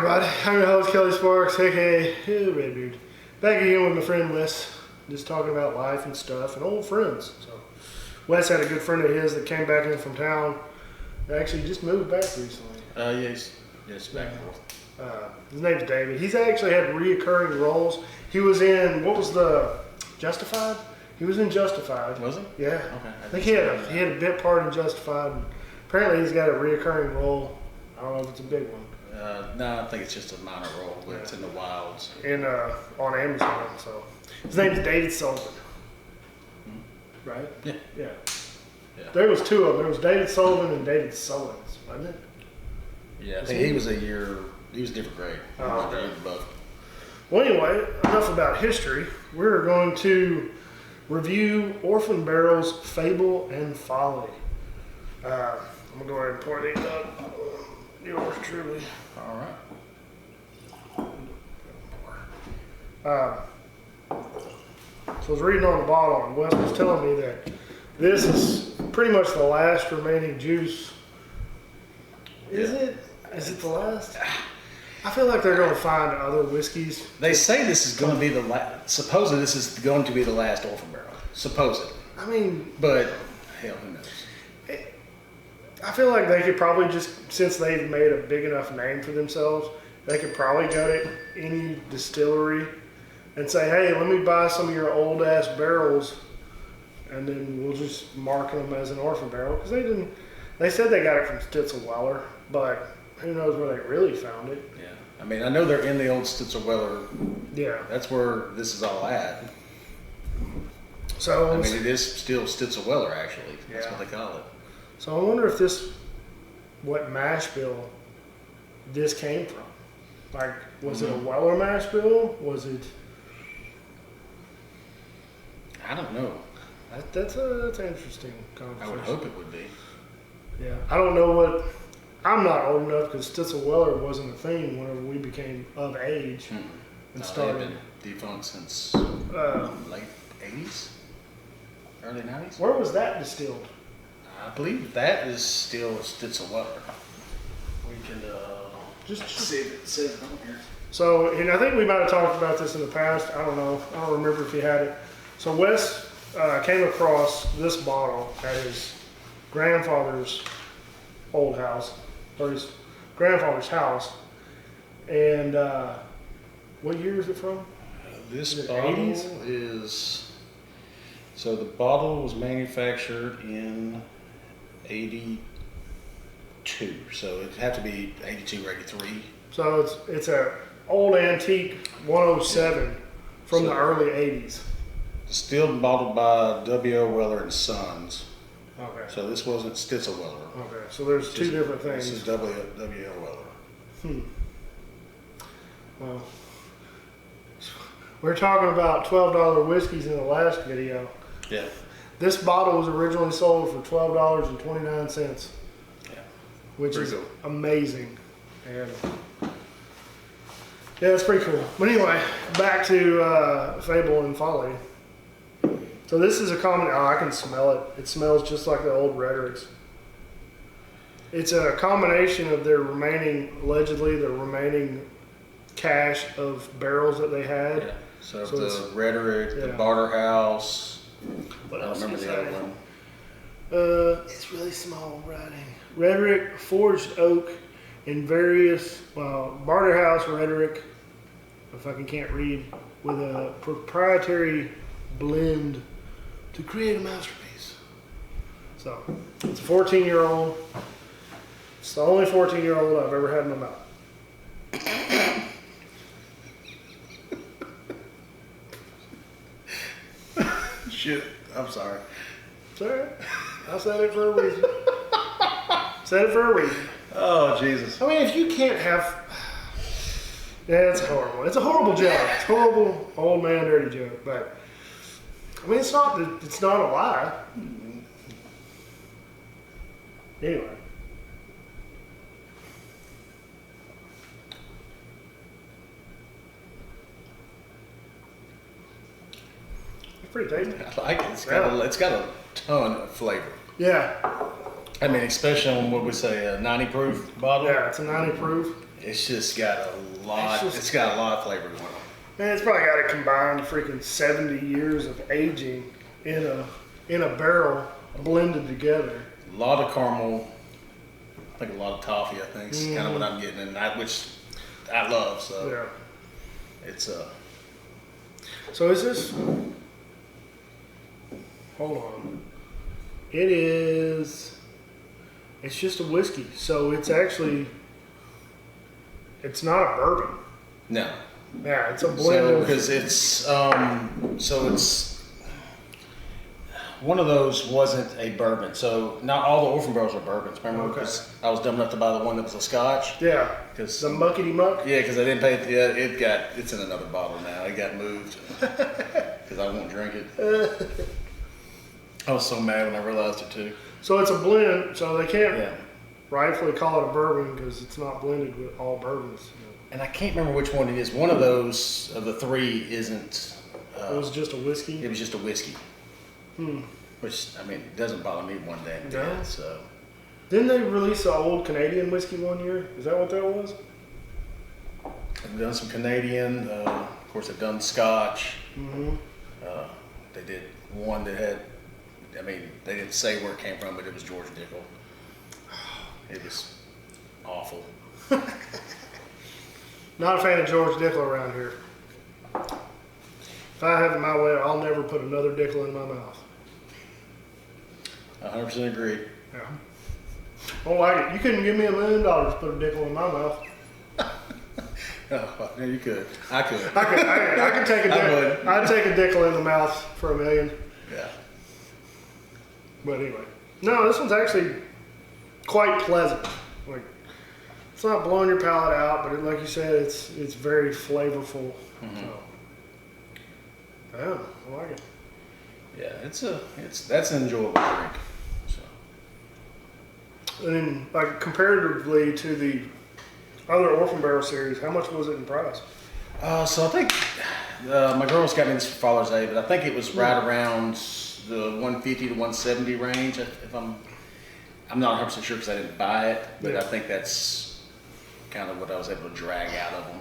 everybody, I'm your host Kelly Sparks, aka Redbeard. Back again with my friend Wes, just talking about life and stuff and old friends. So, Wes had a good friend of his that came back in from town. They actually just moved back recently. Yes, back north. His name's David. He's actually had reoccurring roles. He was in, what was the, Justified? He was in Justified. Was he? Yeah. Okay. I think he had a bit part in Justified. And apparently he's got a reoccurring role. I don't know if it's a big one. No, I think it's just a minor role, but it's in the wilds. On Amazon, so. His name's David Sullivan. Right? Yeah. Yeah. There was two of them. There was David Sullivan and David Sullins, wasn't it? Yeah, I think he was a different grade. He was a year above. Well, anyway, enough about history. We're going to review Orphan Barrel's Fable and Folly. I'm going to go ahead and pour these up. Yours truly. All right. So I was reading on the bottle, and Wes was telling me that this is pretty much the last remaining juice. Is it? Is it the last? I feel like they're going to find other whiskeys. They say this is going to be the last. Supposedly, this is going to be the last Orphan Barrel. Supposedly. I mean, but hell, who knows? I feel like they could probably just, since they've made a big enough name for themselves, they could probably go to any distillery and say, hey, let me buy some of your old ass barrels, and then we'll just mark them as an Orphan Barrel. Because they said they got it from Stitzel-Weller, but who knows where they really found it. Yeah. I mean, I know they're in the old Stitzel-Weller. Yeah. That's where this is all at. So I mean, it is still Stitzel-Weller, actually. That's what they call it. So I wonder if what mash bill this came from. Like, was it a Weller mash bill? Was it? I don't know. That's an interesting conversation. I would hope it would be. Yeah, I don't know what. I'm not old enough because Stitzel-Weller wasn't a thing whenever we became of age and started. They've been defunct since late 80s, early 90s. Where was that distilled? I believe that is still Stitzel-Weller. We can just see if it says it on here. So, and I think we might have talked about this in the past. I don't know. I don't remember if he had it. So Wes came across this bottle at his grandfather's old house, or his grandfather's house. And what year is it from? This is it bottle 80s? is. So the bottle was manufactured in 82. So it'd have to be 82 or 83. So it's a old antique 107 from the early 80s. Distilled and bottled by W.O. Weller and Sons. Okay. So this wasn't Stitzel-Weller. Okay. So there's two different things. This is W.O. Weller. Well, we were talking about $12 whiskeys in the last video. Yeah. This bottle was originally sold for $12.29. Yeah. Which pretty is cool. Amazing. And yeah, it's pretty cool. But anyway, back to Fable and Folly. So this is a common. Oh, I can smell it. It smells just like the old Rhetorics. It's a combination of allegedly their remaining cache of barrels that they had. Yeah. So the Rhetoric, the Barter House. What I don't remember the other one. It's really small writing. Rhetoric, Forged Oak, and various Barter House Rhetoric. If I can't read, with a proprietary blend to create a masterpiece. So it's a 14-year-old. It's the only 14-year-old I've ever had in my mouth. Shit, I'm sorry. It's all right. I said it for a reason. Said it for a reason. Oh, Jesus. I mean, if you can't have... Yeah, it's horrible. It's a horrible joke. It's a horrible old man dirty joke. But, I mean, it's not a lie. Anyway. It's pretty tasty. I like it. It's got a ton of flavor. Yeah. I mean, especially on what we say a 90 proof bottle. Yeah, it's a 90 proof. It's just got a lot. It's got a lot of flavor going on. Man, it's probably got a combined freaking 70 years of aging in a barrel blended together. A lot of caramel. I think a lot of toffee. I think is kind of what I'm getting, which I love. So Yeah. it's So is this? Hold on. It is. It's just a whiskey, so it's actually. It's not a bourbon. no. Yeah, it's a blend. So because it's so it's one of those wasn't a bourbon. So not all the Orphan barrels are bourbons. Remember? Okay. Because I was dumb enough to buy the one that was a Scotch. Yeah. Because The muckety muck. yeah, because I didn't pay. Yeah, it's in another bottle now. It got moved because I won't drink it. I was so mad when I realized it too. So it's a blend, so they can't Yeah. rightfully call it a bourbon because it's not blended with all bourbons. And I can't remember which one it is. One of those of the three isn't. It was just a whiskey. It was just a whiskey. Which I mean, it doesn't bother me one damn bit. No. So Didn't they release an old Canadian whiskey one year? Is that what that was? I've done some Canadian. Of course, I've done Scotch. Mm-hmm. They did one that had. I mean, they didn't say where it came from, but it was George Dickel. It was awful. Not a fan of George Dickel around here. If I have it my way, I'll never put another Dickel in my mouth. 100% agree. Yeah. I don't like it. You couldn't give me $1 million to put a Dickel in my mouth. Oh, yeah, you could. I could. I could take a I Dickel. would. I'd take a Dickel in the mouth for $1 million. Yeah. But anyway, no, this one's actually quite pleasant. Like, it's not blowing your palate out, but like you said, it's very flavorful. So, yeah, I like it. Yeah, that's an enjoyable drink. So. And then, like, comparatively to the other Orphan Barrel series, how much was it in price? So I think my girls got me this for Father's Day, but I think it was right around the 150 to 170 range. If I'm not 100% sure because I didn't buy it, but I think that's kind of what I was able to drag out of them.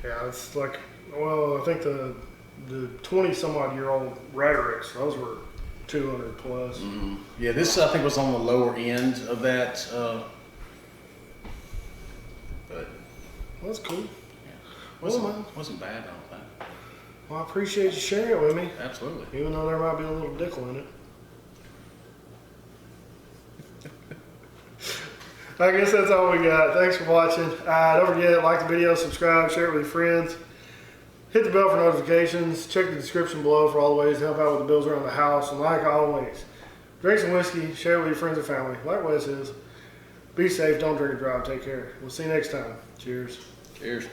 Yeah, it's like, well, I think the 20 some odd year old Rhetorics, those were 200 plus. Yeah, this I think was on the lower end of that. But That's cool. wasn't bad, I don't think. Well, I appreciate you sharing it with me, Absolutely. even though there might be a little Dickel in it. I guess that's all we got. Thanks for watching. Don't forget, like the video, subscribe, share it with your friends. Hit the bell for notifications. Check the description below for all the ways to help out with the bills around the house. And like always, drink some whiskey, share it with your friends and family. Like Wes says, be safe, don't drink and drive. Take care. We'll see you next time. Cheers. Cheers.